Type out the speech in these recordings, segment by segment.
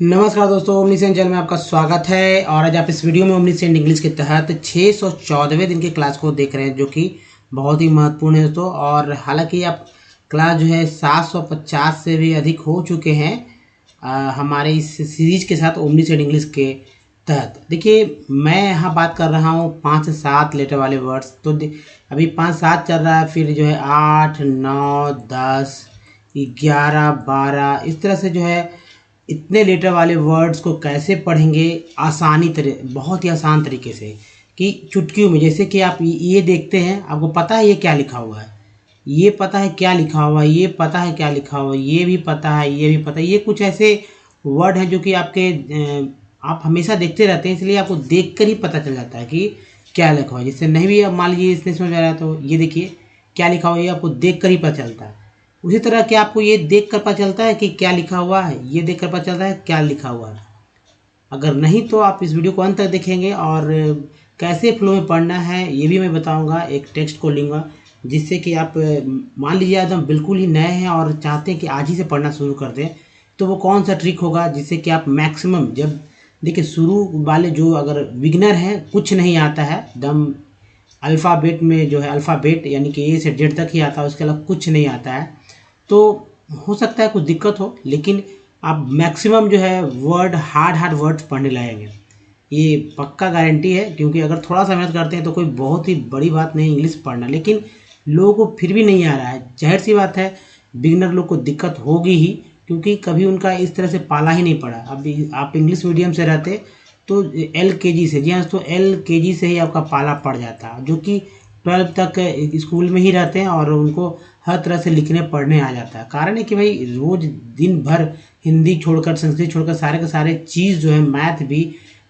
नमस्कार दोस्तों, omniscient channel में आपका स्वागत है। और आज आप इस वीडियो में ओमनीसेंट इंग्लिश के तहत 614वें दिन के क्लास को देख रहे हैं, जो कि बहुत ही महत्वपूर्ण है दोस्तों। और हालांकि आप क्लास जो है 750 से भी अधिक हो चुके हैं हमारे इस सीरीज के साथ ओमनीसेंट इंग्लिश के तहत। देखिए, मैं यहाँ बात कर रहा हूँ 5 से 7 लेटर वाले वर्ड्स। तो अभी 5-7 चल रहा है, फिर जो है 8, 9, 10, 11, 12 इस तरह से जो है इतने लेटर वाले वर्ड्स को कैसे पढ़ेंगे बहुत ही आसान तरीके से, कि चुटकियों में। जैसे कि आप ये देखते हैं, आपको पता है ये क्या लिखा हुआ है, ये पता है क्या लिखा हुआ है, ये पता है क्या लिखा हुआ है, ये भी पता है, ये भी पता है। ये कुछ ऐसे वर्ड हैं जो कि आप हमेशा देखते रहते हैं, इसलिए आपको देख कर ही पता चल जाता है कि क्या लिखा हुआ है। जिससे नहीं भी अब मान लीजिए इसने समझ में आ रहा है, तो ये देखिए क्या लिखा हुआ है, ये आपको देख कर ही पता चलता है। उसी तरह कि आपको ये देख कर पता चलता है कि क्या लिखा हुआ है, ये देख कर पता चलता है क्या लिखा हुआ है। अगर नहीं तो आप इस वीडियो को अंत तक देखेंगे, और कैसे फ्लो में पढ़ना है ये भी मैं बताऊंगा। एक टेक्स्ट को लूँगा, जिससे कि आप मान लीजिए एकदम बिल्कुल ही नए हैं और चाहते हैं कि आज ही से पढ़ना शुरू कर दें, तो वो कौन सा ट्रिक होगा जिससे कि आप मैक्सिमम, जब देखिए शुरू वाले जो अगर बिगनर हैं, कुछ नहीं आता है एकदम, अल्फ़ाबेट में जो है अल्फ़ाबेट यानी कि ए से जेड तक ही आता है, उसके अलावा कुछ नहीं आता है, तो हो सकता है कुछ दिक्कत हो। लेकिन आप मैक्सिमम जो है हार्ड वर्ड्स पढ़ने लगेंगे, ये पक्का गारंटी है। क्योंकि अगर थोड़ा सा मेहनत करते हैं तो कोई बहुत ही बड़ी बात नहीं इंग्लिश पढ़ना, लेकिन लोगों को फिर भी नहीं आ रहा है, जाहिर सी बात है बिगनर लोग को दिक्कत होगी ही, क्योंकि कभी उनका इस तरह से पाला ही नहीं पड़ा। अब आप इंग्लिश मीडियम से रहते तो LKG से, जी हाँ, तो LKG से ही आपका पाला पड़ जाता, जो कि 12 तक स्कूल में ही रहते हैं और उनको हर तरह से लिखने पढ़ने आ जाता है। कारण है कि भाई रोज दिन भर हिंदी छोड़कर, संस्कृत छोड़कर सारे के सारे चीज़ जो है, मैथ भी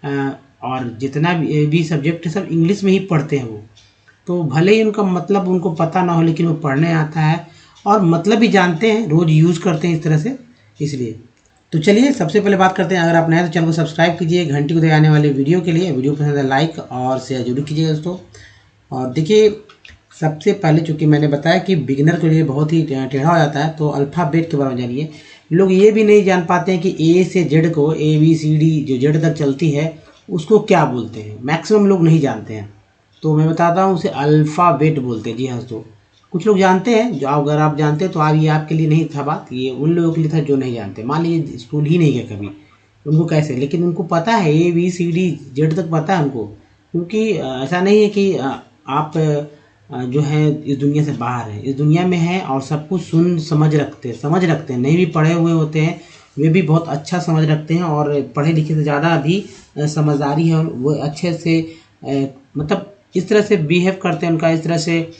और जितना भी सब्जेक्ट है सब इंग्लिश में ही पढ़ते हैं वो। तो भले ही उनका मतलब उनको पता ना हो, लेकिन वो पढ़ने आता है और मतलब भी जानते हैं, रोज़ यूज़ करते हैं इस तरह से, इसलिए। तो चलिए सबसे पहले बात करते हैं। अगर आप नए तो चैनल को सब्सक्राइब कीजिए, घंटी को दे आने वाले वीडियो के लिए। वीडियो पसंद है लाइक और शेयर जरूर कीजिएगा दोस्तों। और देखिए, सबसे पहले चूंकि मैंने बताया कि बिगिनर के लिए बहुत ही टेढ़ा हो जाता है, तो अल्फ़ाबेट के बारे में जानिए। लोग ये भी नहीं जान पाते हैं कि ए से जेड को, ABCD जो जेड तक चलती है उसको क्या बोलते हैं। मैक्सिमम लोग नहीं जानते हैं, तो मैं बताता हूँ उसे अल्फ़ाबेट बोलते हैं। जी हाँ दोस्तों, कुछ लोग जानते हैं, जो अगर आप जानते हैं तो आप, ये आपके लिए नहीं था बात, ये उन लोगों के लिए था जो नहीं जानते। मान लीजिए स्कूल ही नहीं गए कभी, उनको कैसे, लेकिन उनको पता है ABCD जेड तक पता है उनको। क्योंकि ऐसा नहीं है कि आप जो है इस दुनिया से बाहर है, इस दुनिया में है और सब कुछ समझ रखते हैं। नहीं भी पढ़े हुए होते हैं, वे भी बहुत अच्छा समझ रखते हैं, और पढ़े लिखे से ज़्यादा भी समझदारी है। और वो अच्छे से मतलब इस तरह से बिहेव करते हैं, उनका इस तरह से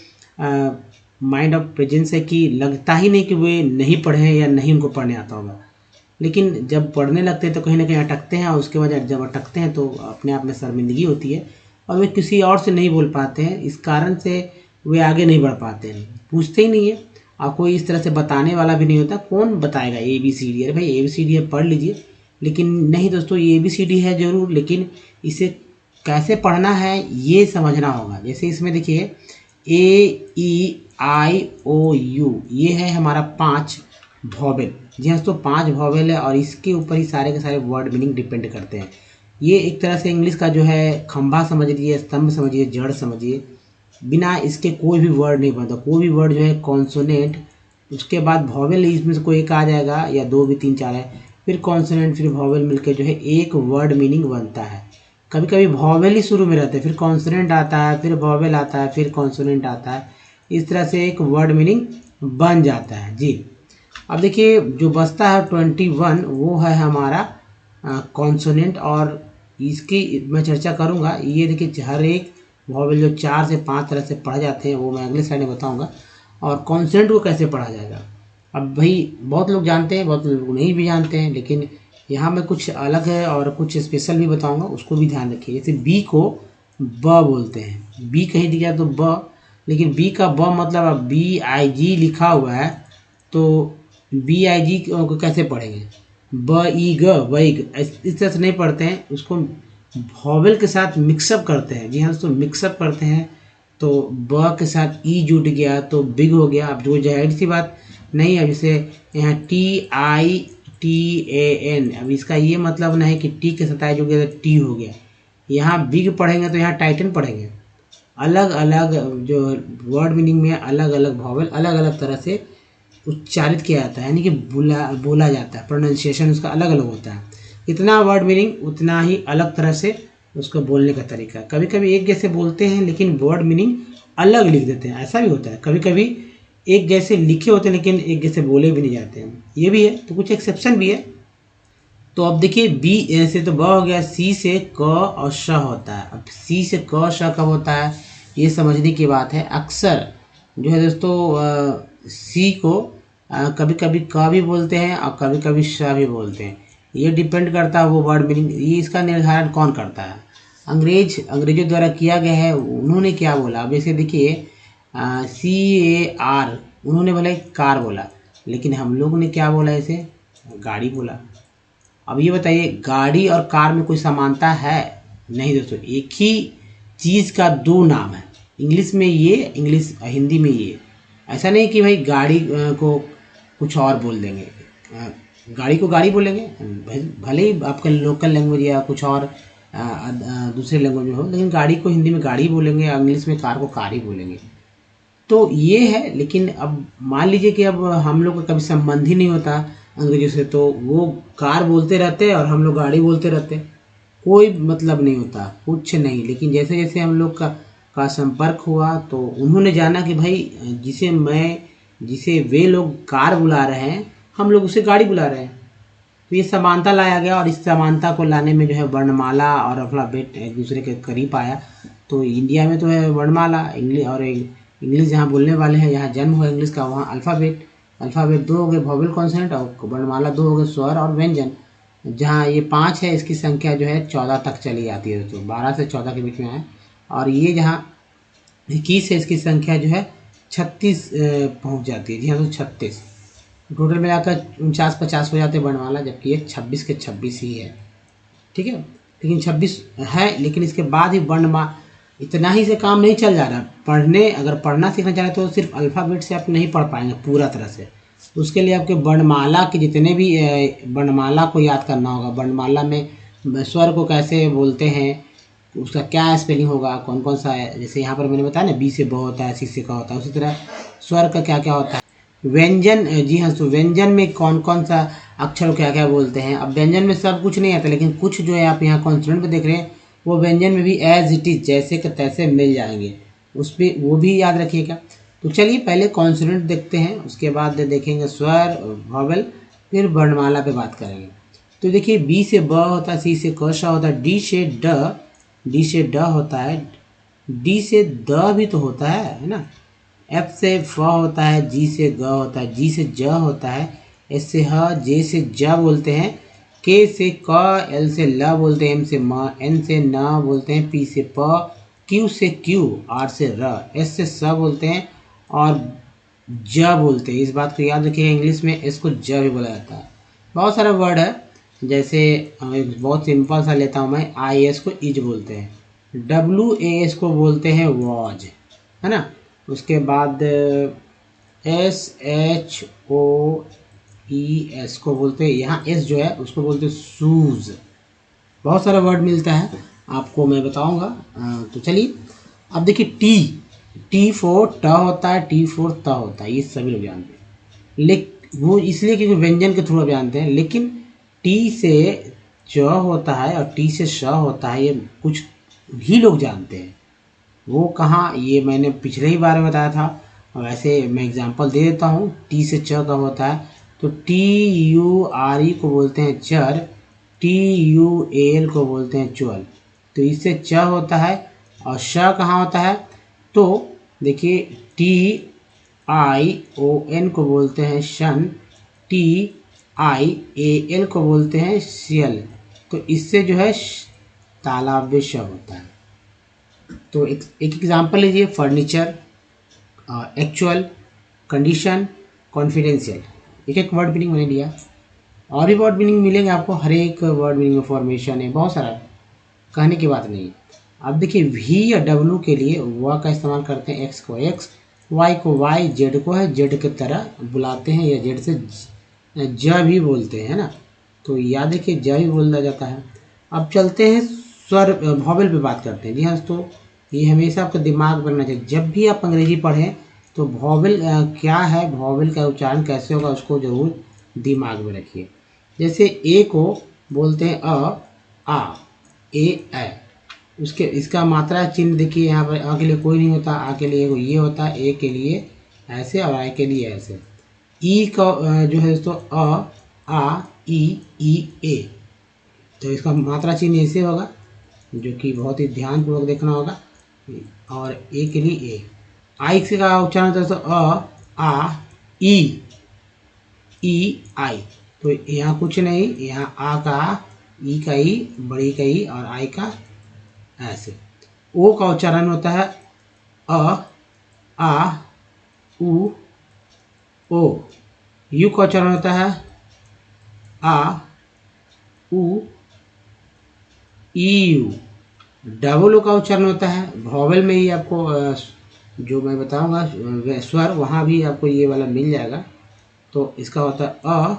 माइंड ऑफ प्रेजेंस है कि लगता ही नहीं कि वे नहीं पढ़े हैं या नहीं उनको पढ़ने आता होगा। लेकिन जब पढ़ने लगते हैं तो कहीं ना कहीं अटकते हैं, और उसके बाद जब अटकते हैं तो अपने आप में शर्मिंदगी होती है, और वे किसी और से नहीं बोल पाते हैं। इस कारण से वे आगे नहीं बढ़ पाते हैं, पूछते ही नहीं है, और कोई इस तरह से बताने वाला भी नहीं होता। कौन बताएगा ABCD? अरे भाई ABCD है, पढ़ लीजिए। लेकिन नहीं दोस्तों, ये ABCD है जरूर, लेकिन इसे कैसे पढ़ना है ये समझना होगा। जैसे इसमें देखिए AEIOU, ये है हमारा 5 वॉवेल। जी हाँ, तो 5 वॉवेल है, और इसके ऊपर ही सारे के सारे वर्ड मीनिंग डिपेंड करते हैं। ये एक तरह से इंग्लिश का जो है खंभा समझिए, स्तंभ समझिए, जड़ समझिए। बिना इसके कोई भी वर्ड नहीं बनता। कोई भी वर्ड जो है कॉन्सोनेंट, उसके बाद वॉवेल, इसमें से कोई एक आ जाएगा, या 2 भी 3 4 है, फिर कॉन्सोनेंट फिर वॉवेल मिलकर जो है एक वर्ड मीनिंग बनता है। कभी कभी वॉवेल ही शुरू में रहते हैं, फिर कॉन्सोनेंट आता है, फिर वॉवेल आता है, फिर कॉन्सोनेंट आता है। इस तरह से एक वर्ड मीनिंग बन जाता है जी। अब देखिए, जो बचता है 21, वो है हमारा कॉन्सोनेंट, और इसकी मैं चर्चा करूंगा। ये देखिए, हर एक वॉवेल जो 4 से 5 तरह से पढ़े जाते हैं, वो मैं अगले स्लाइड में बताऊंगा। और कॉन्सोनेंट को कैसे पढ़ा जाएगा, अब भाई बहुत लोग जानते हैं, बहुत लोग नहीं भी जानते हैं, लेकिन यहाँ मैं कुछ अलग है और कुछ स्पेशल भी बताऊंगा, उसको भी ध्यान रखिए। जैसे बी को ब बोलते हैं, बी कहीं दिया तो ब, लेकिन बी का ब मतलब, अब BIG लिखा हुआ है, तो BIG को कैसे पढ़ेंगे? BIG इस तरह से नहीं पढ़ते हैं, उसको वॉवेल के साथ मिक्सअप करते हैं। जी हाँ दोस्तों, मिक्सअप करते हैं, तो ब के साथ ई जुट गया तो बिग हो गया। अब जो जाहिर सी बात नहीं है, जैसे यहाँ TAN। अब इसका ये मतलब नहीं कि टी के साथ जो गया टी हो गया। यहाँ बिग पढ़ेंगे तो यहाँ टाइटन पढ़ेंगे। अलग अलग जो वर्ड मीनिंग में अलग अलग वॉवेल अलग अलग तरह से उच्चारित किया जाता है, यानी कि बोला जाता है। प्रोनाउंसिएशन उसका अलग अलग होता है। इतना वर्ड मीनिंग उतना ही अलग तरह से उसको बोलने का तरीका। कभी कभी एक जैसे बोलते हैं लेकिन वर्ड मीनिंग अलग लिख देते हैं, ऐसा भी होता है। कभी कभी एक जैसे लिखे होते हैं लेकिन एक जैसे बोले भी नहीं जाते हैं, ये भी है। तो कुछ एक्सेप्शन भी है। तो अब देखिए बी से तो ब हो गया, सी से क और श होता है। अब सी से क श कब होता है ये समझने की बात है। अक्सर जो है दोस्तों सी को कभी कभी क भी बोलते हैं और कभी कभी श भी बोलते हैं। ये डिपेंड करता है वो वर्ड मीनिंग, ये इसका निर्धारण कौन करता है। अंग्रेजों द्वारा किया गया है। उन्होंने क्या बोला, अब इसे देखिए CAR, उन्होंने बोला कार बोला, लेकिन हम लोग ने क्या बोला, इसे गाड़ी बोला। अब ये बताइए गाड़ी और कार में कोई समानता है? नहीं दोस्तों, एक ही चीज़ का दो नाम है। इंग्लिश में ये, इंग्लिश हिंदी में ये। ऐसा नहीं कि भाई गाड़ी को कुछ और बोल देंगे, गाड़ी को गाड़ी बोलेंगे, भले ही आपका लोकल लैंग्वेज या कुछ और दूसरे लैंग्वेज में हो, लेकिन गाड़ी को हिंदी में गाड़ी बोलेंगे, इंग्लिश में कार को कार ही बोलेंगे। तो ये है। लेकिन अब मान लीजिए कि अब हम लोग का कभी संबंध ही नहीं होता अंग्रेजों से, तो वो कार बोलते रहते और हम लोग गाड़ी बोलते रहते, कोई मतलब नहीं होता, कुछ नहीं। लेकिन जैसे जैसे हम लोग का संपर्क हुआ तो उन्होंने जाना कि भाई जिसे वे लोग कार बुला रहे हैं, हम लोग उसे गाड़ी बुला रहे हैं। तो ये समानता लाया गया, और इस समानता को लाने में जो है वर्णमाला और अल्फाबेट एक दूसरे के करीब आया। तो इंडिया में तो है वर्णमाला, इंग्लिश जहाँ बोलने वाले हैं, यहाँ जन्म हुआ इंग्लिश का, वहाँ अल्फ़ाबेट दो हो गए, वोवेल कॉन्सोनेंट, और वर्णमाला दो हो गए, स्वर और व्यंजन। जहाँ ये 5 है, इसकी संख्या जो है 14 तक चली जाती है दोस्तों, 12 से 14 के बीच में है। और ये जहाँ 21 है, इसकी संख्या जो है 36 पहुँच जाती है। जी हाँ, तो 36 टोटल मिलाकर 49-50 हो जाते हैं वर्णमाला, जबकि ये 26 के 26 ही है। ठीक है, लेकिन 26 है, लेकिन इसके बाद ही इतना ही से काम नहीं चल जा रहा। अगर पढ़ना सीखना चाह रहे तो सिर्फ अल्फ़ाबेट से आप नहीं पढ़ पाएंगे पूरा तरह से। उसके लिए आपके वर्णमाला के जितने भी वर्णमाला को याद करना होगा। वर्णमाला में स्वर को कैसे बोलते हैं, उसका क्या स्पेलिंग होगा, कौन कौन सा है। जैसे यहाँ पर मैंने बताया ना, बी से ब होता है, सी से क होता है, उसी तरह स्वर का क्या क्या होता है। व्यंजन, जी हाँ, तो व्यंजन में कौन कौन सा अक्षर क्या क्या बोलते हैं। अब व्यंजन में सब कुछ नहीं आता, लेकिन कुछ जो है आप यहाँ कॉन्सोनेंट पे देख रहे हैं, वो व्यंजन में भी एज इट इज जैसे के तैसे मिल जाएंगे, उस पर वो भी याद रखिएगा। तो चलिए पहले कॉन्सोनेंट देखते हैं, उसके बाद देखेंगे स्वर, वॉवेल, फिर वर्णमाला पे बात करेंगे। तो देखिए बी से ब होता है, सी से क श होता है, डी से ड होता है, डी से द भी तो होता है ना। एफ से फ होता है, जी से ग होता है, जी से ज होता है, एस से ह, जे से ज बोलते हैं, के से क, एल से ल बोलते हैं, एम से म, एन से न बोलते हैं, पी से प, क्यू से क्यू, आर से र, एस से स बोलते हैं, और ज बोलते हैं। इस बात को याद रखिएगा, इंग्लिश में एस को ज भी बोला जाता है। बहुत सारा वर्ड है, जैसे बहुत सिंपल सा लेता हूँ मैं, आई एस को इज बोलते हैं, WAS को बोलते हैं वॉज, है ना। उसके बाद SHOES को बोलते हैं, यहाँ एस जो है उसको बोलते हैं शूज़। बहुत सारा वर्ड मिलता है, आपको मैं बताऊंगा। तो चलिए अब देखिए टी फोर ट होता है, टी फोर त होता है, ये सभी लोग जानते हैं। लेकिन वो इसलिए क्योंकि व्यंजन के थ्रू जानते हैं। लेकिन टी से च होता है और टी से श होता है, ये कुछ भी लोग जानते हैं। वो कहाँ, ये मैंने पिछले ही बार में बताया था। वैसे मैं एग्जांपल दे देता हूँ। टी से च कब होता है, तो TURE को बोलते हैं चर, TUAL को बोलते हैं चुअल। तो इससे च होता है। और श कहाँ होता है, तो देखिए TION को बोलते हैं शन, TIAL को बोलते हैं शियल। तो इससे जो है तालाब श होता है। तो एक एग्जाम्पल लीजिए, फर्नीचर, एक्चुअल, कंडीशन, कॉन्फिडेंशियल। एक वर्ड मीनिंग मैंने लिया, और भी वर्ड मीनिंग मिलेंगे आपको। हर एक वर्ड मीनिंग में फॉर्मेशन है, बहुत सारा, कहने की बात नहीं। अब देखिए V या W के लिए व का इस्तेमाल करते हैं, X को X, Y को Y, Z को है Z की तरह बुलाते हैं, या Z से ज भी बोलते हैं ना, तो याद रखिए ज भी बोला जाता है। अब चलते हैं स्वर वॉवेल पे बात करते हैं। जी हाँ दोस्तों, ये हमेशा आपका दिमाग बनना चाहिए, जब भी आप अंग्रेजी पढ़ें तो वॉवेल क्या है, वॉवेल का उच्चारण कैसे होगा, उसको जरूर दिमाग में रखिए। जैसे ए को बोलते हैं आ, ए, उसके इसका मात्रा चिन्ह देखिए, यहाँ पर अ के लिए कोई नहीं होता, आ के लिए ये होता है, ए के लिए ऐसे और आई के लिए ऐसे। ई का जो है दोस्तों आ, ई, ए, तो इसका मात्रा चिन्ह ऐसे होगा, जो कि बहुत ही ध्यानपूर्वक देखना होगा। और ए के लिए ए। आई से का उच्चारण दोस्तों आ, ई, आई। तो यहाँ कुछ नहीं, यहाँ आ का, ई का ई, बड़ी का ई और आई का ऐसे। ओ का उच्चारण होता है आ, उ, ओ। यू का उच्चारण होता है आ, उ, ई, यू। डबल ओ का उच्चारण होता है वॉवेल में ही, आपको जो मैं बताऊंगा स्वर, वहाँ भी आपको ये वाला मिल जाएगा। तो इसका होता है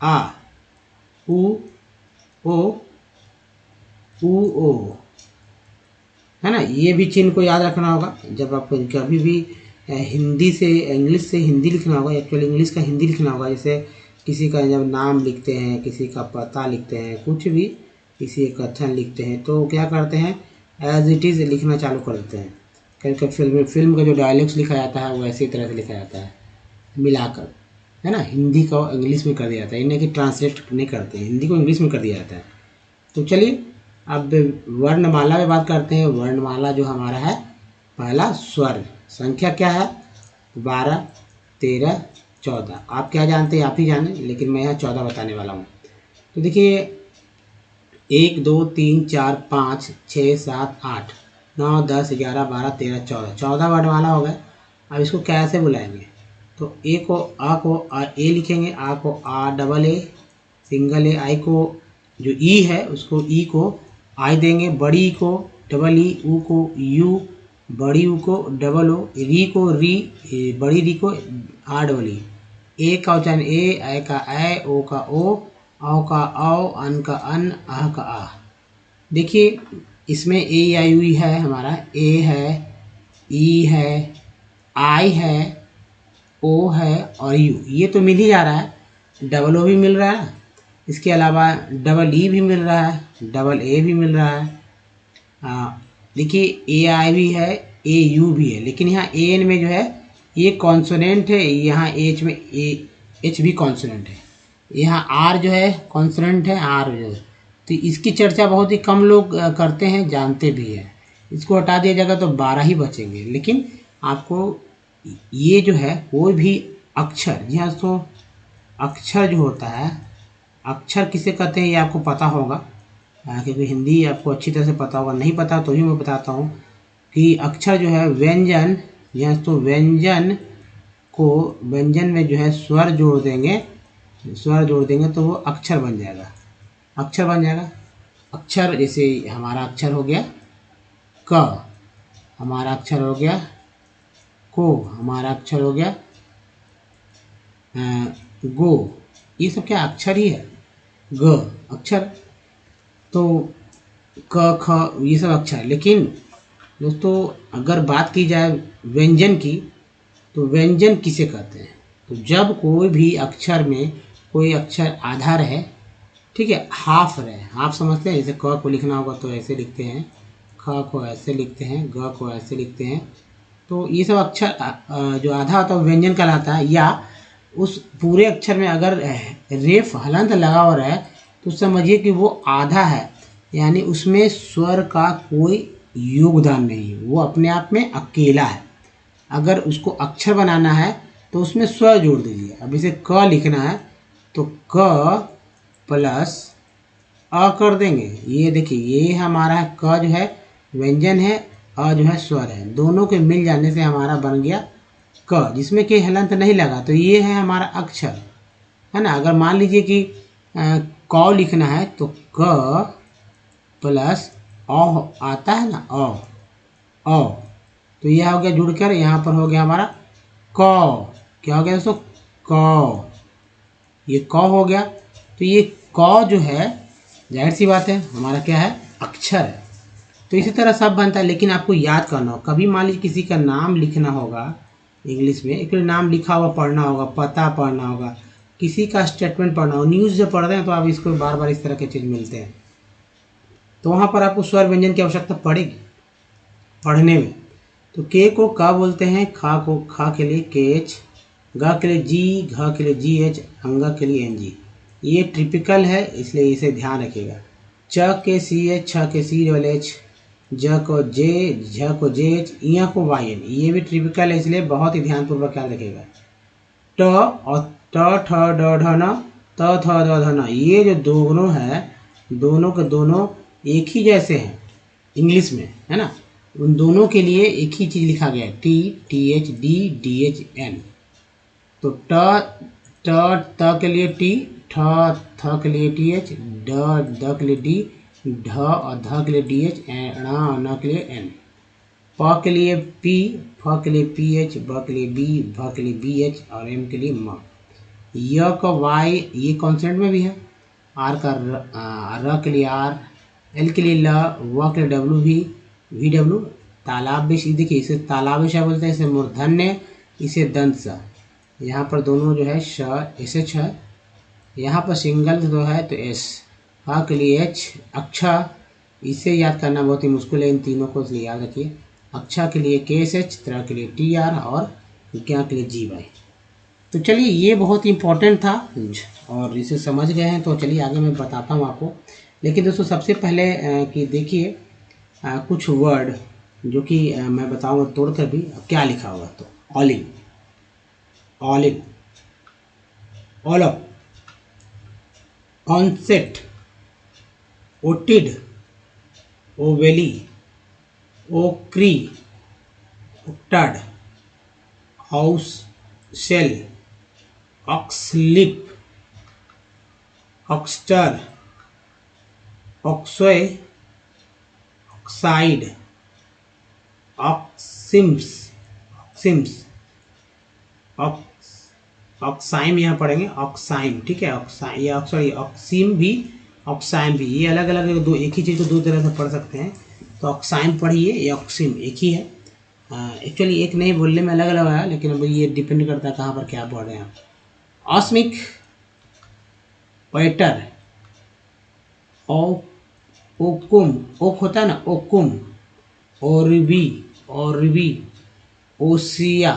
आ, उ, ओ, ओ, है ना। ये भी चिन्ह को याद रखना होगा जब आपको कभी भी हिंदी से इंग्लिश से हिंदी लिखना होगा, एक्चुअली इंग्लिश का हिंदी लिखना होगा। जैसे किसी का जब नाम लिखते हैं, किसी का पता लिखते हैं, कुछ भी किसी एक कथन लिखते हैं, तो क्या करते हैं, एज इट इज़ लिखना चालू कर देते हैं। कभी कभी फिल्म का जो डायलॉग्स लिखा जाता है वो ऐसी तरह से लिखा जाता है मिलाकर, है ना। हिंदी को इंग्लिश में कर दिया जाता है, इन्हें कि ट्रांसलेट नहीं करते, हिंदी को इंग्लिश में कर दिया जाता है। तो चलिए अब वर्णमाला में बात करते हैं। वर्णमाला जो हमारा है, पहला स्वर, संख्या क्या है, 12, 13, 14। आप क्या जानते हैं, आप ही जाने, लेकिन मैं यहाँ 14 बताने वाला हूँ। तो देखिए 1, 2, 3, 4, 5, 6, 7, 8, 9, 10, 11, 12, 13, 14, 14 वर्णमाला हो गए। अब इसको कैसे बुलाएंगे, तो ए को ए लिखेंगे, आ को आ डबल ए सिंगल ए, आई को जो ई है उसको ई को आई देंगे, बड़ी को डबल ई, ऊ को यू, बड़ी ऊ को डबल ओ, री को री, बड़ी री को आ डबल ई। ए का उच्चारण ए का ए, ओ का ओ का औ, अन का अन, आह का आह। देखिए इसमें ए आई यू है, हमारा ए है, ई है, आई है, ओ है और यू, ये तो मिल ही जा रहा है। डबल ओ भी मिल रहा है, इसके अलावा डबल ई भी मिल रहा है, डबल ए भी मिल रहा है। देखिए ए आई भी है, ए यू भी है, लेकिन यहाँ ए एन में जो है ये कॉन्सोनेंट है, यहाँ एच में एच भी कॉन्सोनेंट है, यहाँ आर जो है कॉन्सोनेंट है, आर जो है। तो इसकी चर्चा बहुत ही कम लोग करते हैं, जानते भी हैं। इसको हटा दिया जाएगा तो 12 ही बचेंगे। लेकिन आपको ये जो है कोई भी अक्षर, जी हाँ, तो अक्षर जो होता है, अक्षर किसे कहते हैं ये आपको पता होगा, क्योंकि हिंदी आपको अच्छी तरह से पता होगा। नहीं पता तो भी मैं बताता हूँ कि अक्षर जो है व्यंजन, यहाँ तो व्यंजन को, व्यंजन में जो है स्वर जोड़ देंगे, स्वर जोड़ देंगे तो वो अक्षर बन जाएगा, अक्षर बन जाएगा। अक्षर जैसे हमारा अक्षर हो गया क, हमारा अक्षर हो गया को, हमारा अक्षर हो गया गो, ये सब क्या अक्षर ही है, ग अक्षर, तो क ख ये सब अक्षर। लेकिन दोस्तों अगर बात की जाए व्यंजन की, तो व्यंजन किसे कहते हैं, तो जब कोई भी अक्षर में कोई अक्षर आधा रहे, ठीक है, हाफ रहे, हाफ समझते हैं। जैसे क को लिखना होगा तो ऐसे लिखते हैं, ख को ऐसे लिखते हैं, ग को ऐसे लिखते हैं, तो ये सब अक्षर जो आधा होता है व्यंजन कहलाता है। या उस पूरे अक्षर में अगर रेफ हलंत लगा हुआ है तो समझिए कि वो आधा है, यानी उसमें स्वर का कोई योगदान नहीं, वो अपने आप में अकेला है। अगर उसको अक्षर बनाना है तो उसमें स्वर जोड़ दीजिए। अब इसे क लिखना है तो क प्लस अ कर देंगे। ये देखिए ये हमारा है, क जो है व्यंजन है, अ जो है स्वर है, दोनों के मिल जाने से हमारा बन गया क, जिसमें कि हलंत नहीं लगा, तो ये है हमारा अक्षर, है ना। अगर मान लीजिए कि क लिखना है तो क प्लस अ आता है ना, अ, तो यह हो गया जुड़कर, यहाँ पर हो गया हमारा क, क्या हो गया दोस्तों, क। ये क हो गया। तो ये क जो है जाहिर सी बात है हमारा क्या है, अक्षर है। तो इसी तरह सब बनता है, लेकिन आपको याद करना हो। कभी मान लीजिए किसी का नाम लिखना होगा इंग्लिश में, एक नाम लिखा हुआ पढ़ना होगा, पता पढ़ना होगा, किसी का स्टेटमेंट पढ़ना हो, न्यूज़ जब पढ़ रहे हैं तो आप इसको बार बार इस तरह के चीज़ मिलते हैं, तो वहाँ पर आपको स्वर व्यंजन की आवश्यकता पड़ेगी पढ़ने में। तो के को क बोलते हैं, खा को खा के लिए के एच, ग के लिए जी, घ के लिए जी एच, अंगा के लिए एन जी। ये ट्रिपिकल है इसलिए इसे ध्यान रखिएगा। च के सी एच, छ के सी डबल एच, ज को जे, झ को जे एच, इया को वाई एन, ये भी ट्रिपिकल है इसलिए बहुत ही ध्यानपूर्वक ख्याल रखिएगा। ट और ट ठ ड ढ न, त थ द ध न, ये जो दोनों है दोनों के दोनों एक ही जैसे हैं इंग्लिश में, है ना। उन दोनों के लिए एक ही चीज़ लिखा गया है, T T H D D H N. तो त के लिए टी, ठ थ के लिए टी एच, द के लिए डी, ढ और ध के लिए डी एच, न के लिए एन। प के लिए पी, फ के लिए पी एच, ब के लिए बी, भ के लिए बी एच और एम के लिए म। य का वाई, ये कॉन्सेंट में भी है। आर का र के लिए आर, एल के लिए ल, व के लिए डब्ल्यू वी डब्ल्यू। तालाब बेश, देखिए इसे तालाबेश बोलते हैं, इसे मूर्धन्य, इसे दंत स। यहाँ पर दोनों जो है श एस एच है, यहाँ पर सिंगल जो है तो एस। ह के लिए एच, अक्षा, इसे याद करना बहुत ही मुश्किल है, इन तीनों को इसलिए याद रखिए। अक्षा के लिए के एस एच, त्र के लिए टी आर और ज्ञा के लिए जी वाई। तो चलिए ये बहुत इंपॉर्टेंट था और इसे समझ गए हैं, तो चलिए आगे मैं बताता हूँ आपको। लेकिन दोस्तों सबसे पहले कि देखिए कुछ वर्ड जो कि मैं बताऊँगा तोड़कर भी क्या लिखा हुआ। तो all in, all in, all up, onset, ओटिड, ओवेली, ओक्री, ओक्टाड, हाउस शेल, ऑक्सलिप, ऑक्सटर, ऑक्सोय, ऑक्साइड, ऑक्सिम्स, ऑक्सिम्स, ऑक्साइम यहाँ पढ़ेंगे, ऑक्साइम, ठीक है। ऑक्साइम या सॉरी ऑक्सिम भी, ऑक्साइम भी, ये अलग अलग दो, एक ही चीज़ को दो तरह से पढ़ सकते हैं। तो ऑक्साइम पढ़िए या ऑक्सिम एक ही है। एक्चुअली एक नहीं, बोलने में अलग अलग है, लेकिन अब ये डिपेंड करता है कहाँ पर क्या पढ़ रहे हैं आप। ऑस्मिक, पैटर, ओकुम, ओक होता है ना, ओकुम, ओरबी, ओसिया,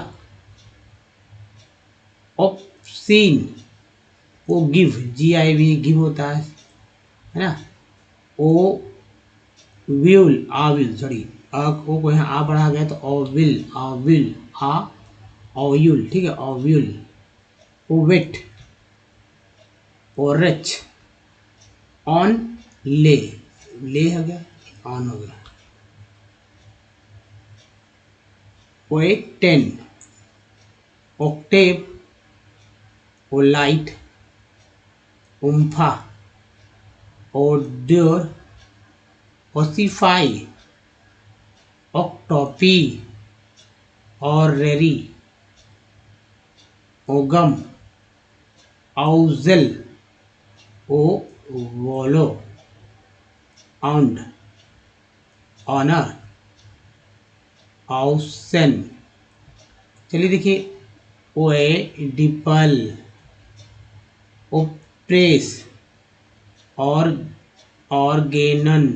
ऑप्सीन, ओ गिव, GIV गिव होता है ना। ओ व्यूल, आविल, सॉरी ओ को यहाँ आ बढ़ा गया तो ऑविल, ऑयुल, ठीक है, ऑव्यूल, ओवेट, ओरच, ऑन, ले हो गया, ऑन हो गया, ओएटेन, ओक्टेव, ओलाइट, उम्फा, ओड्योर, ossify, octopi, orrery, ogham, ouzel, ovolo, आउंड, ऑनर, आउसन। चलिए देखिए, oedipal, oppress, organon,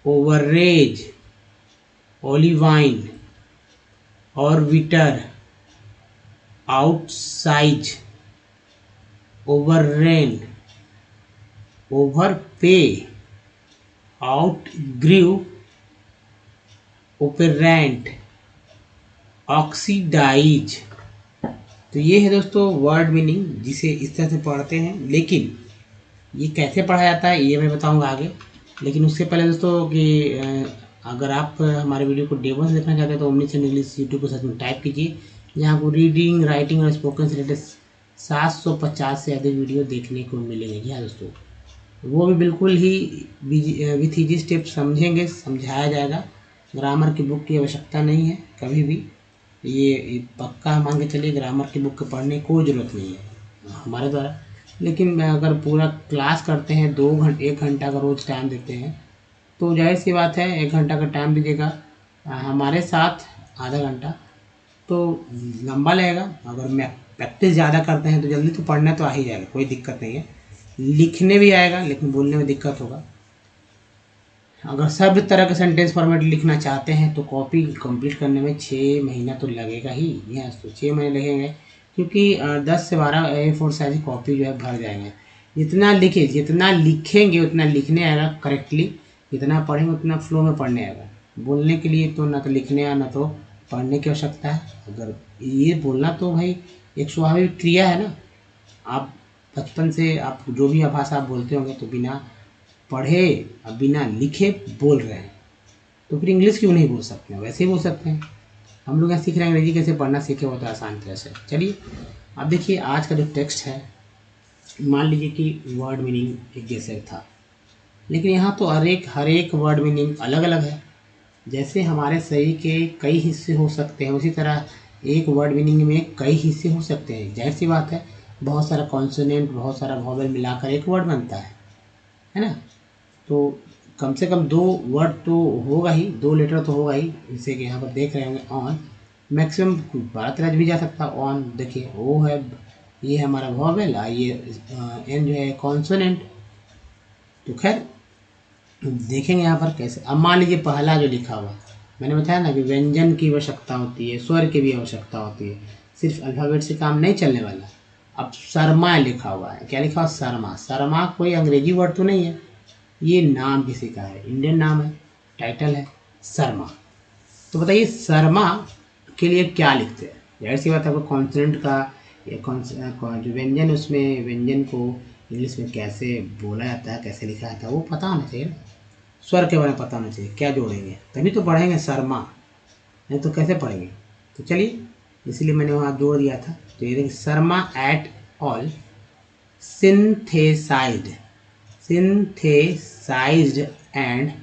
overage, olivine, orbiter, outsize, overran, overpay, outgrieve, operant, oxidise. तो ये है दोस्तों वर्ड मीनिंग, जिसे इस तरह से पढ़ते हैं। लेकिन ये कैसे पढ़ा जाता है ये मैं बताऊंगा आगे। लेकिन उससे पहले दोस्तों कि अगर आप हमारे वीडियो को डेमो से देखना चाहते हैं तो ओमनी सेंड इंग्लिश यूट्यूब को सर्च में टाइप कीजिए, जहाँ आपको रीडिंग, राइटिंग और स्पोकन से रिलेटेड 750 से अधिक वीडियो देखने को मिलेंगे। जी हाँ दोस्तों, वो भी बिल्कुल ही विथ ईजी स्टेप समझेंगे, समझाया जाएगा। ग्रामर की बुक की आवश्यकता नहीं है कभी भी, ये पक्का मान के चलिए ग्रामर की बुक पढ़ने की कोई ज़रूरत नहीं है हमारे द्वारा। लेकिन अगर पूरा क्लास करते हैं 1 घंटा का रोज़ टाइम देते हैं तो जाहिर सी बात है 1 घंटा का टाइम दीजिएगा हमारे साथ आधा घंटा तो लंबा लगेगा। अगर मैं प्रैक्टिस ज़्यादा करते हैं तो जल्दी तो पढ़ना तो आ ही जाएगा, कोई दिक्कत नहीं है। लिखने भी आएगा लेकिन बोलने में दिक्कत होगा। अगर सब तरह का सेंटेंस फॉर्मेट लिखना चाहते हैं तो कॉपी कंप्लीट करने में 6 महीना तो लगेगा ही। यस, तो 6 महीने लगेंगे क्योंकि 10 से 12 A4 साइज कॉपी जो है भर जाएंगे। जितना लिखेंगे उतना लिखने आएगा करेक्टली, जितना पढ़ेंगे उतना फ्लो में पढ़ने आएगा। बोलने के लिए तो ना तो लिखने ना तो पढ़ने की आवश्यकता है। अगर ये बोलना तो भाई एक स्वाभाविक क्रिया है ना। आप बचपन से आप जो भी भाषा आप बोलते होंगे तो बिना पढ़े और बिना लिखे बोल रहे हैं, तो फिर इंग्लिश क्यों नहीं बोल सकते हैं? वैसे ही बोल सकते हैं। हम लोग यहाँ सीख रहे हैं अंग्रेजी कैसे पढ़ना सीखे होता है आसान तरह से। चलिए अब देखिए आज का जो टेक्स्ट है, मान लीजिए कि वर्ड मीनिंग एक जैसे था, लेकिन यहाँ तो हर एक वर्ड मीनिंग अलग अलग है। जैसे हमारे शरीर के कई हिस्से हो सकते हैं उसी तरह एक वर्ड मीनिंग में कई हिस्से हो सकते हैं। जाहिर सी बात है बहुत सारा कॉन्सोनेंट बहुत सारा वॉवेल मिलाकर एक वर्ड बनता है ना। तो कम से कम 2 वर्ड तो होगा ही, 2 लेटर तो होगा ही। जैसे कि यहाँ पर देख रहे होंगे ऑन, मैक्सिमम 12 भी जा सकता है ऑन। देखिए ओ है, ये है हमारा वॉवेल, ये एन जो है कॉन्सोनेंट। तो खैर देखेंगे यहाँ पर कैसे। अब मान लीजिए पहला जो लिखा हुआ, मैंने बताया ना कि व्यंजन की आवश्यकता होती है, स्वर की भी आवश्यकता होती है, सिर्फ अल्फ़ाबेट से काम नहीं चलने वाला। अब शर्मा लिखा हुआ है, क्या लिखा हुआ? शर्मा। शर्मा कोई अंग्रेजी वर्ड तो नहीं है, ये नाम किसी का है, इंडियन नाम है, टाइटल है शर्मा। तो बताइए शर्मा के लिए क्या लिखते हैं? जाहिर सी बात है आपको कॉन्सोनेंट का या जो व्यंजन उसमें व्यंजन को इंग्लिश में कैसे बोला जाता है कैसे लिखा जाता है वो पता होना चाहिए। स्वर के बारे में पता होना चाहिए, क्या जोड़ेंगे तभी तो पढ़ेंगे शर्मा, नहीं तो कैसे पढ़ेंगे। तो चलिए इसलिए मैंने वहाँ जोड़ दिया था। तो ये देखिए Sharma eight al synthesized and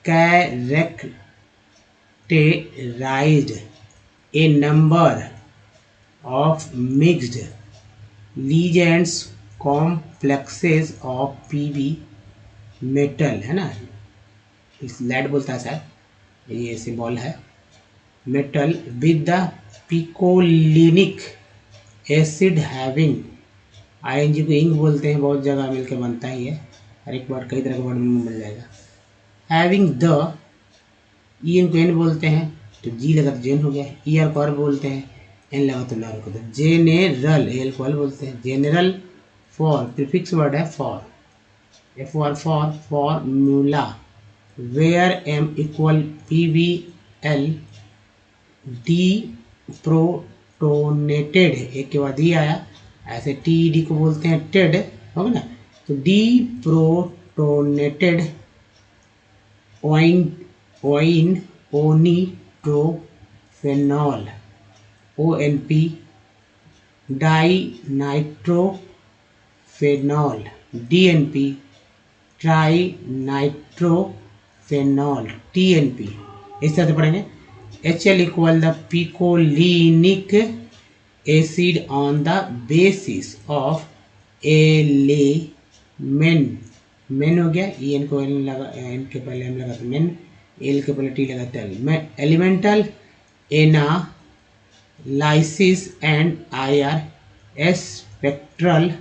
characterized a number of mixed legends complexes of PB metal, है ना, इस लेड बोलता है शायद, ये सिंबल है metal with the picolinic acid having, ING को इंग बोलते हैं, बहुत जगह मिलकर बनता ही है, हर एक वर्ड कई तरह का वर्ड में मिल जाएगा। हैविंग द, ई को एन बोलते हैं तो जी लगा तो जेन हो गया, ई आर को आर बोलते हैं, एन लगा तो लर को, तो जेनेरल, एल को एल बोलते हैं, जेनरल। फॉर प्रीफिक्स वर्ड है for, F R for, formula, where M equal PBL, deprotonated, एक के बाद ई आया, ऐसे TED को बोलते हैं टेड, होगा ना। तो डी प्रोटोनेटेड ओइन o nitrophenol, ONP, dinitrophenol, DNP, trinitrophenol, TNP। इस तरह से पढ़ेंगे। HL equal the picolinic acid on the basis of element, main हो गया, EN को एन लगा, एन के पहले एम लगा तो मेन, एल के पहले टी लगा तो elemental analysis and IR spectral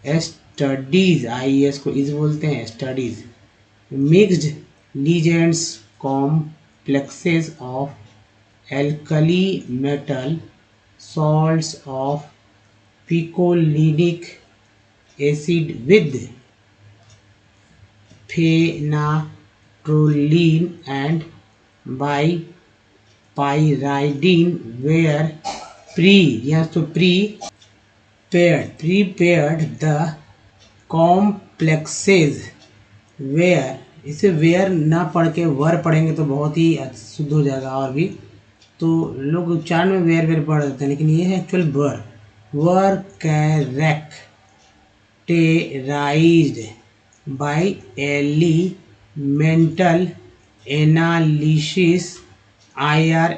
studies, IES को इज बोलते हैं studies, mixed legends complexes of alkali metal salts of picolinic acid with phenytoline and bipyridine were prepared the complexes were, इसे where ना पढ़ के वर पढ़ेंगे तो बहुत ही शुद्ध हो जाएगा। और भी तो लोग उच्चारण में वेर पढ़ देते हैं, लेकिन ये है actual were characterised by elemental analysis IR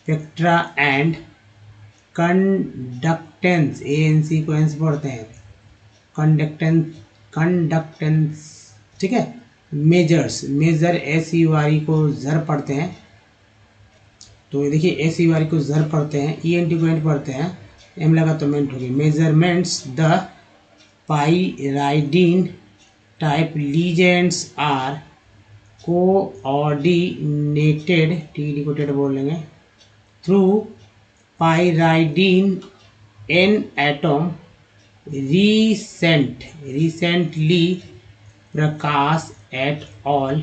spectra and conductance, ANC को एन से पढ़ते हैं, कंडक्टेंस, ठीक है। मेजर्स, मेजर SURE को जर पढ़ते हैं, तो ये देखिए SURE को जर पढ़ते हैं, ENT को एंड पढ़ते हैं, M लगा तो मेंट हो गई। Measurements, the pyridine type legends are coordinated, T बोल लेंगे, through pyridine N atom recently Prakash et al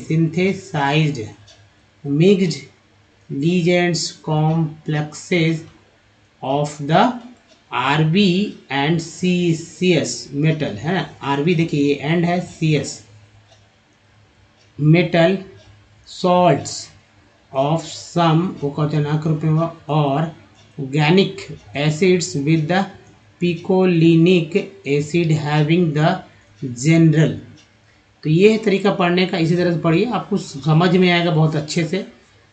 synthesized mixed legends complexes of the RB and CS metal, है ना। RB देखिए ये एंड है, CS metal salts of some, वो कहते हैं नाक रूप में, और organic acids with the picolinic acid having the general। तो ये है तरीका पढ़ने का, इसी तरह से पढ़िए, आपको समझ में आएगा बहुत अच्छे से।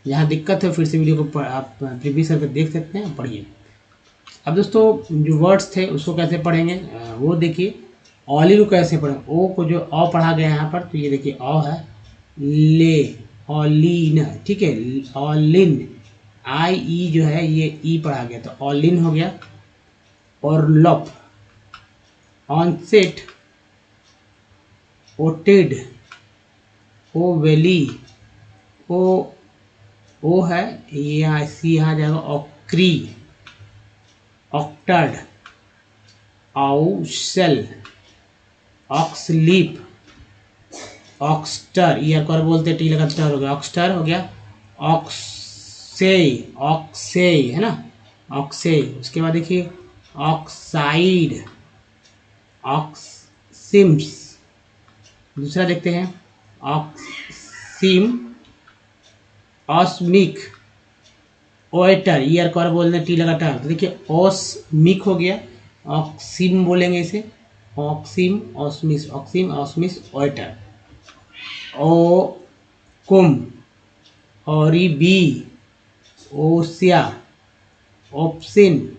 जहाँ दिक्कत है फिर से वीडियो को आप प्रीवियस करके देख सकते हैं, पढ़िए। अब दोस्तों जो वर्ड्स थे उसको कैसे पढ़ेंगे वो देखिए। ऑली को कैसे पढ़ेंगे, ओ को जो अ पढ़ा गया है यहाँ पर, तो ये देखिए अ है, ले, ऑलिन, ठीक है, ऑलिन, IE जो है ये ई पढ़ा गया, तो ऑलिन हो गया। और लॉप, ऑनसेट, ओटेड, ओवेली, ओ है ये यहाँ, सी यहाँ जाएगा, ऑक्री, ऑक्टर्ड, आउसेल, ऑक्सलीप, ऑक्स्टर, ईयर कर बोलते, टी लगा स्टर हो गया, ऑक्स्टर हो गया। ऑक्से, ऑक्से है ना, ऑक्से। उसके बाद देखिए ऑक्साइड, ऑक्सिम्स। दूसरा देखते हैं ऑक्सिम, ऑस्मिक, ओएटर, ईयर कर बोलते टी लगा टर, तो देखिए ऑस्मिक हो गया, ऑक्सिम बोलेंगे इसे, ऑक्सिम, ऑस्मिस, ऑक्सिम, ऑस्मिस, ओएटर। ओ कुम, ओरिबी, ओसिया, ओप्सिन,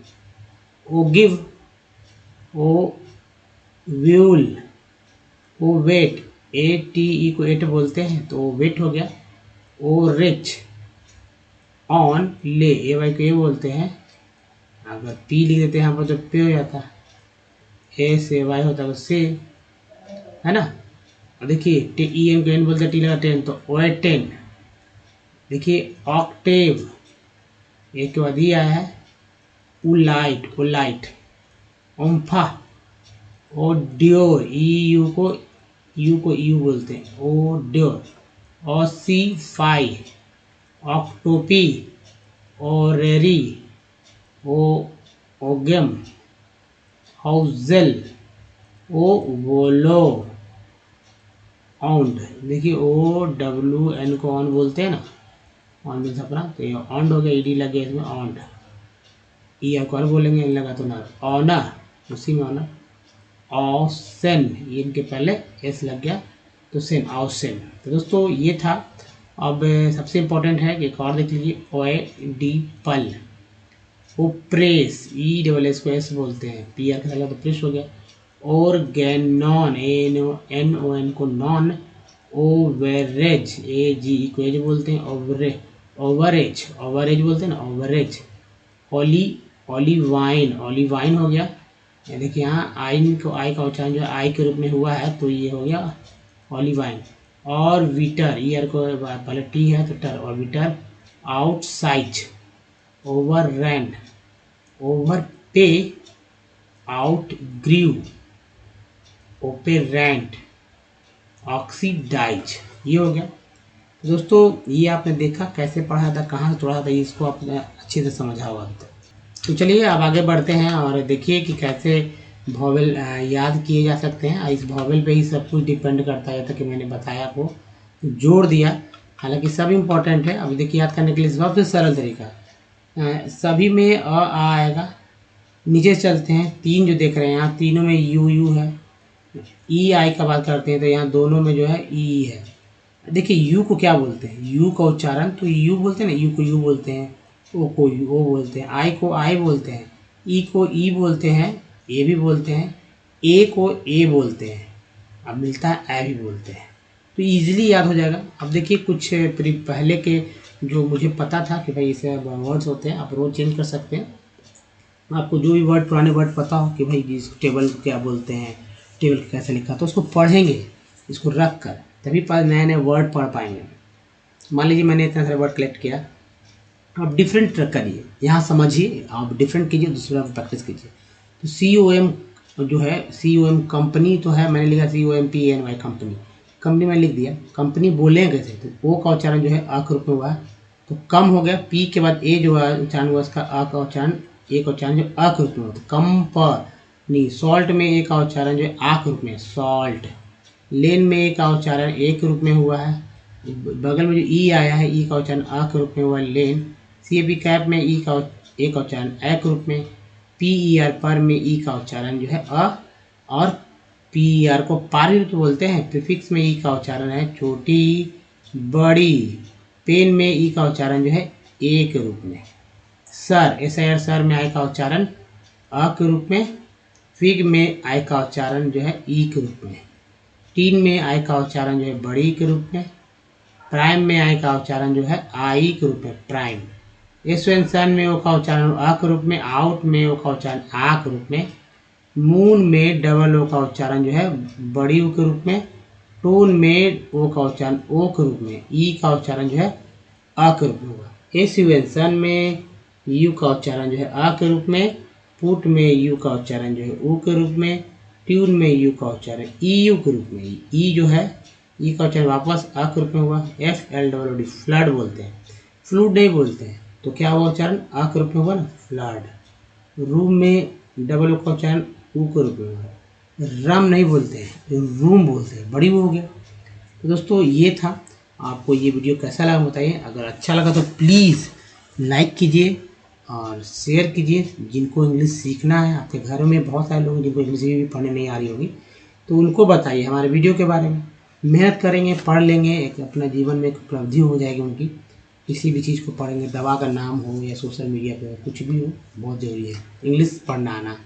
ओगिव, ओव्यूल, ओवेट, ATE को एट बोलते हैं, तो वेट हो गया। ओरिच, ऑन, ले, AY को ये बोलते हैं, अगर पी लिख देते हैं यहाँ पर तो पे हो जाता है, ए से वाई होता है, से, है ना। देखिए EN को एन बोलते हैं, टी लगा टेन, तो ओएटेन। देखिए ऑक्टेव, एक के बाद ये आया है, उलाइट, उलाइट, ओम्फा, ओड्योर, यू को यू बोलते हैं, ओड्योर, ऑसीफाई, ऑक्टोपी, ओरेरी, ओगेम, हाउजेल, ओवोलो, ऑन्ड। देखिए OWN को ऑन बोलते हैं ना, ऑन मीन्स अपना, तो ये ऑन्ड हो गया, ED लग गया इसमें, ऑन्ड। ईयर को बोलेंगे, एन लगा तो नर, ऑनर, उसी में ऑनर। ऑसेन, ये इनके पहले एस लग गया तो सेन, ऑसेन। तो दोस्तों ये था। अब सबसे इम्पोर्टेंट है कि एक और देख लीजिए, ओएडिपल, ओप्रेस, ESS को एस बोलते हैं, PR का लगा तो प्रेस हो गया। ऑर्गेनॉन, NON को नॉन, ओवरेज, AGE को एज बोलते हैं, ओवरेज, ओवरेज बोलते हैं ना, ओवरेज। ओलिवाइन, ओलिवाइन हो गया। देखिए यहाँ आइन को, आई का उच्चारण जो है आई के रूप में हुआ है, तो ये हो गया ओलिवाइन। और वीटर, ईयर को पहले टी है तो टर, और वीटर। आउटसाइज, ओवर रैन, ओवर पे, आउट ग्रीव, ओपेरेंट, ऑक्सीडाइज, ये हो गया। दोस्तों ये आपने देखा कैसे पढ़ा था, कहाँ से तोड़ा था, इसको आपने अच्छे से समझा होगा। तो चलिए अब आगे बढ़ते हैं और देखिए कि कैसे वॉवेल याद किए जा सकते हैं। इस वॉवेल पे ही सब कुछ डिपेंड करता है, जैसा कि मैंने बताया, आपको जोड़ दिया, हालांकि सब इम्पोर्टेंट है। अभी देखिए याद करने के लिए सबसे सरल तरीका, सभी में आ आएगा। नीचे चलते हैं, तीन जो देख रहे हैं यहाँ, तीनों में यू है। EI का बात करते हैं तो यहाँ दोनों में जो है ई है। देखिए यू को क्या बोलते हैं, यू का उच्चारण तो यू बोलते हैं ना, यू को यू बोलते हैं, ओ को ओ बोलते हैं, आई को आई बोलते हैं, ई को ई बोलते हैं, ए भी बोलते हैं, ए को ए बोलते हैं, अब मिलता है ए भी बोलते हैं। तो इजीली याद हो जाएगा। अब देखिए कुछ पहले के जो मुझे पता था कि भाई इसे वर्ड्स होते हैं, आप रोज चेंज कर सकते हैं। आपको जो भी वर्ड पुराने वर्ड पता हो कि भाई जिस टेबल को क्या बोलते हैं, टेबल को कैसे लिखा, तो उसको पढ़ेंगे, इसको रख कर, तभी पास नए नए वर्ड पढ़ पाएंगे। मान लीजिए मैंने इतना सारे वर्ड कलेक्ट किया, आप डिफरेंट करिए, यहाँ समझिए, आप डिफरेंट कीजिए, दूसरे आप प्रैक्टिस कीजिए। तो COM जो है, COM कंपनी तो है, मैंने लिखा COMPANY कंपनी, कंपनी मैंने लिख दिया। कंपनी बोलें कैसे, तो ओ का उच्चारण जो है आ के रूप में हुआ है, तो कम हो गया, पी के बाद ए जो है उच्चारण हुआ, इसका आ का उच्चारण, ए का उच्चारण जो आ के रूप में हुआ, तो कंपनी। सॉल्ट में ए का उच्चारण जो है आ के रूप में, सॉल्ट। लेन में ए का उच्चारण ए के रूप में हुआ है, बगल में जो ई आया है, ई का उच्चारण आ के रूप में हुआ, लेन। CAP कैप में ई का ए का उच्चारण ए के रूप में, PER पर में ई का उच्चारण जो है अ, और PER को पार भी तो बोलते हैं। प्रीफिक्स में ई का उच्चारण है छोटी बड़ी। पेन में ई का उच्चारण जो है ए के रूप में। सर, SIR सर में आई का उच्चारण अ के रूप में। फिग में आई का उच्चारण जो है ई के रूप में। टीन में आई का उच्चारण जो है बड़ी के रूप में। प्राइम में आई का उच्चारण जो है आई के रूप में, प्राइम। एक्सपेंशन में ओ का उच्चारण अ के रूप में। आउट में ओ का उच्चारण आ के रूप में। मून में डबल ओ का उच्चारण जो है बड़ी ओ के रूप में। टोन में ओ का उच्चारण ओ के रूप में, ई का उच्चारण जो है अ के रूप में होगा। एक्सपेंशन में यू का उच्चारण जो है अ के रूप में। पुट में यू का उच्चारण जो है ओ के रूप में। ट्यून में यू का उच्चारण ई यू के रूप में, ई जो है ई का उच्चारण वापस आ के रूप में हुआ। FLOOD फ्लड बोलते हैं, फ्लूड नहीं बोलते हैं, तो क्या हुआ उच्चारण आ के रूप में हुआ ना, फ्लड। रूम में डबल ओ का उच्चारण ऊ के रूप में हुआ। रम नहीं बोलते हैं, रूम बोलते हैं, बड़ी वो हो गया। तो दोस्तों ये था, आपको ये वीडियो कैसा लगा बताइए। अगर अच्छा लगा तो प्लीज़ लाइक कीजिए और शेयर कीजिए। जिनको इंग्लिश सीखना है, आपके घर में बहुत सारे लोग जिनको इंग्लिश भी पढ़ने नहीं आ रही होगी, तो उनको बताइए हमारे वीडियो के बारे में। मेहनत करेंगे, पढ़ लेंगे, एक अपना जीवन में एक उपलब्धि हो जाएगी उनकी। किसी भी चीज़ को पढ़ेंगे, दवा का नाम हो या सोशल मीडिया पे कुछ भी हो, बहुत ज़रूरी है इंग्लिश पढ़ना आना।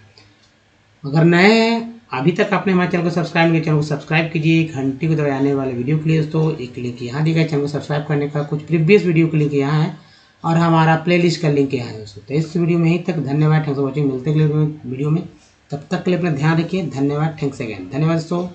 अगर नए हैं, अभी तक आपने हमारे चैनल को सब्सक्राइब नहीं किया, चैनल को सब्सक्राइब कीजिए। घंटी को दबाए आने वाले वीडियो के लिए दोस्तों एक लिंक यहाँ दिया गया चैनल को सब्सक्राइब करने का, कुछ प्रीवियस वीडियो का लिंक यहाँ है, और हमारा प्लेलिस्ट का लिंक यहाँ है दोस्तों। तो इस वीडियो में यहीं तक, धन्यवाद, थैंक्स फॉर वॉचिंग। मिलते हैं अगले वीडियो में, तब तक के लिए अपना ध्यान रखिए। धन्यवाद, थैंक्स अगेन, धन्यवाद दोस्तों।